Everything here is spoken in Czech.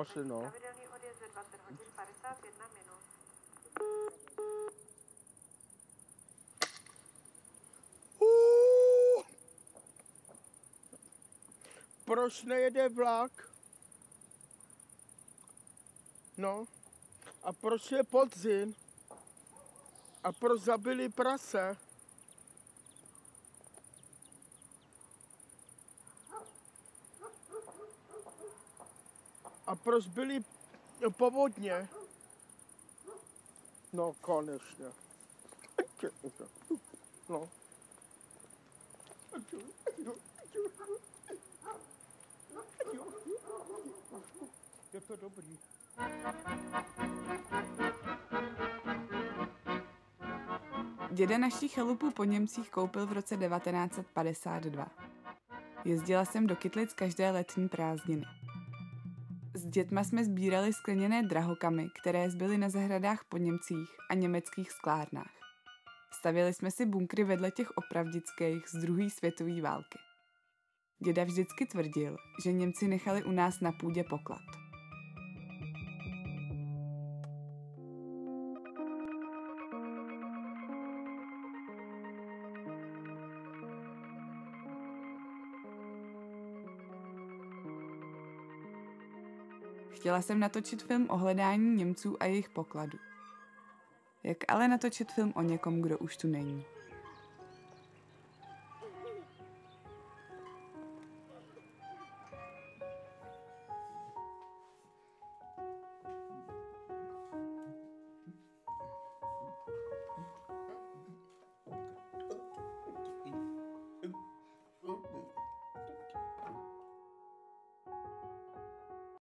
Asi no. Proč nejede vlak? No. A proč je podzim? A proč zabili prase? A proč byly povodně? No, konečně. No. Je to dobrý. Děda naší chalupu po Němcích koupil v roce 1952. Jezdila jsem do Kytlic každé letní prázdniny. S dětma jsme sbírali skleněné drahokamy, které zbyly na zahradách po Němcích a německých sklárnách. Stavěli jsme si bunkry vedle těch opravdických z druhé světové války. Děda vždycky tvrdil, že Němci nechali u nás na půdě poklad. Chtěla jsem natočit film o hledání Němců a jejich pokladu. Jak ale natočit film o někom, kdo už tu není?